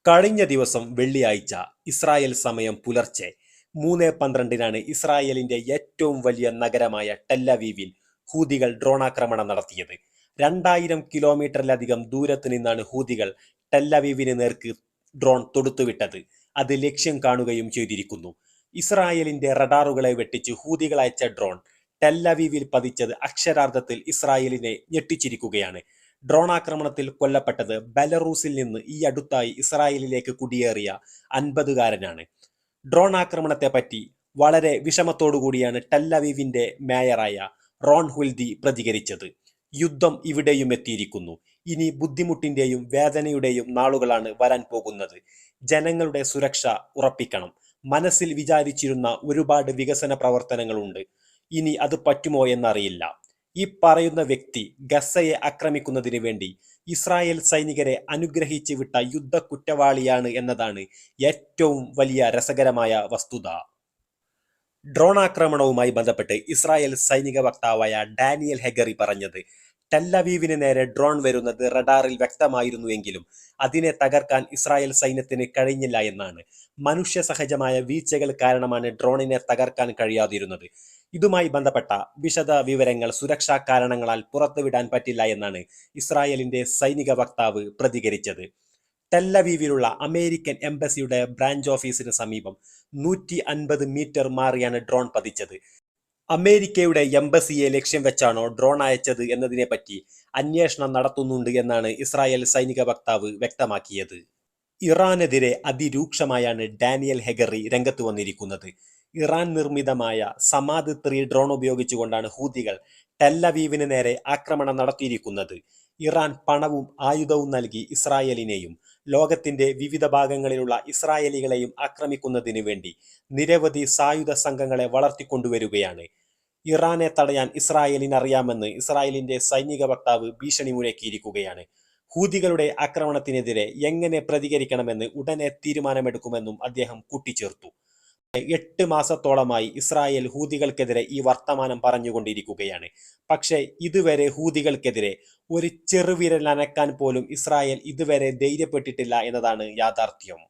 കഴിഞ്ഞ ദിവസം വെള്ളിയാഴ്ച ഇസ്രായേൽ സമയം പുലർച്ചെ 3:12-നാണ് ഇസ്രായേലിന്റെ ഏറ്റവും വലിയ നഗരമായ ടെല്ലവീവിൽ ഹൂതികൾ ഡ്രോണാക്രമണം നടത്തിയത്. 2000 കിലോമീറ്ററിലധികം ദൂരത്ത് നിന്നാണ് ഹൂതികൾ ടെല്ലവീവിന് നേർക്ക് ഡ്രോൺ തൊടുത്തുവിട്ടത്. അത് ലക്ഷ്യം കാണുകയും ചെയ്തിരിക്കുന്നു. ഇസ്രായേലിന്റെ റഡാറുകളെ വെട്ടിച്ച് ഹൂതികൾ അയച്ച ഡ്രോൺ ടെല്ലവീവിൽ പതിച്ചത് അക്ഷരാർത്ഥത്തിൽ ഇസ്രായേലിനെ ഞെട്ടിച്ചിരിക്കുകയാണ്. ഡ്രോൺ ആക്രമണത്തിൽ കൊല്ലപ്പെട്ടത് ബെലറൂസിൽ നിന്ന് ഈ അടുത്തായി ഇസ്രായേലിലേക്ക് കുടിയേറിയ 50-കാരനാണ്. ഡ്രോൺ ആക്രമണത്തെപ്പറ്റി വളരെ വിഷമത്തോടുകൂടിയാണ് ടെല്ലവീവിന്റെ മേയറായ റോൺ ഹുൽദി പ്രതികരിച്ചത്. യുദ്ധം ഇവിടെയും എത്തിയിരിക്കുന്നു. ഇനി ബുദ്ധിമുട്ടിന്റെയും വേദനയുടെയും നാളുകളാണ് വരാൻ പോകുന്നത്. ജനങ്ങളുടെ സുരക്ഷ ഉറപ്പിക്കണം. മനസ്സിൽ വിചാരിച്ചിരുന്ന ഒരുപാട് വികസന പ്രവർത്തനങ്ങളുണ്ട്. ഇനി അത് പറ്റുമോ എന്നറിയില്ല. ഈ പറയുന്ന വ്യക്തി ഗസയെ ആക്രമിക്കുന്നതിന് വേണ്ടി ഇസ്രായേൽ സൈനികരെ അനുഗ്രഹിച്ച് വിട്ട യുദ്ധ കുറ്റവാളിയാണ് എന്നതാണ് ഏറ്റവും വലിയ രസകരമായ വസ്തുത. ഡ്രോൺ ആക്രമണവുമായി ബന്ധപ്പെട്ട് ഇസ്രായേൽ സൈനിക വക്താവായ ഡാനിയൽ ഹെഗറി പറഞ്ഞത്, ടെല്ലവീവിന് നേരെ ഡ്രോൺ വരുന്നത് റഡാറിൽ വ്യക്തമായിരുന്നുവെങ്കിലും അതിനെ തകർക്കാൻ ഇസ്രായേൽ സൈന്യത്തിന് കഴിഞ്ഞില്ല എന്നാണ്. മനുഷ്യ സഹജമായ വീഴ്ചകൾ കാരണമാണ് ഡ്രോണിനെ തകർക്കാൻ കഴിയാതിരുന്നത്. ഇതുമായി ബന്ധപ്പെട്ട വിശദ വിവരങ്ങൾ സുരക്ഷാ കാരണങ്ങളാൽ പുറത്തുവിടാൻ പറ്റില്ല എന്നാണ് ഇസ്രായേലിന്റെ സൈനിക വക്താവ് പ്രതികരിച്ചത്. ടെല്ലവീവിലുള്ള അമേരിക്കൻ എംബസിയുടെ ബ്രാഞ്ച് ഓഫീസിന് സമീപം 150 മീറ്റർ മാറിയാണ് ഡ്രോൺ പതിച്ചത്. അമേരിക്കയുടെ എംബസിയെ ലക്ഷ്യം വെച്ചാണോ ഡ്രോൺ അയച്ചത് എന്നതിനെപ്പറ്റി അന്വേഷണം നടത്തുന്നുണ്ട് എന്നാണ് ഇസ്രായേൽ സൈനിക വക്താവ് വ്യക്തമാക്കിയത്. ഇറാനെതിരെ അതിരൂക്ഷമായാണ് ഡാനിയൽ ഹെഗറി രംഗത്ത് വന്നിരിക്കുന്നത്. ഇറാൻ നിർമ്മിതമായ സമാദ് 3 ഡ്രോൺ ഉപയോഗിച്ചുകൊണ്ടാണ് ഹൂതികൾ ടെല്ലവീവിന് നേരെ ആക്രമണം നടത്തിയിരിക്കുന്നത്. ഇറാൻ പണവും ആയുധവും നൽകി ഇസ്രായേലിനെയും ലോകത്തിന്റെ വിവിധ ഭാഗങ്ങളിലുള്ള ഇസ്രായേലികളെയും ആക്രമിക്കുന്നതിന് വേണ്ടി നിരവധി സായുധ സംഘങ്ങളെ വളർത്തിക്കൊണ്ടുവരികയാണ്. ഇറാനെ തടയാൻ ഇസ്രായേലിനറിയാമെന്ന് ഇസ്രായേലിന്റെ സൈനിക വക്താവ് ഭീഷണി മുഴക്കിയിരിക്കുകയാണ്. ഹൂതികളുടെ ആക്രമണത്തിനെതിരെ എങ്ങനെ പ്രതികരിക്കണമെന്ന് ഉടനെ തീരുമാനമെടുക്കുമെന്നും അദ്ദേഹം കൂട്ടിച്ചേർത്തു. 8 മാസത്തോളമായി ഇസ്രായേൽ ഹൂതികൾക്കെതിരെ ഈ വർത്തമാനം പറഞ്ഞുകൊണ്ടിരിക്കുകയാണ്. പക്ഷേ ഇതുവരെ ഹൂതികൾക്കെതിരെ ഒരു ചെറുവിരൽ അനക്കാൻ പോലും ഇസ്രായേൽ ഇതുവരെ ധൈര്യപ്പെട്ടിട്ടില്ല എന്നതാണ് യാഥാർത്ഥ്യം.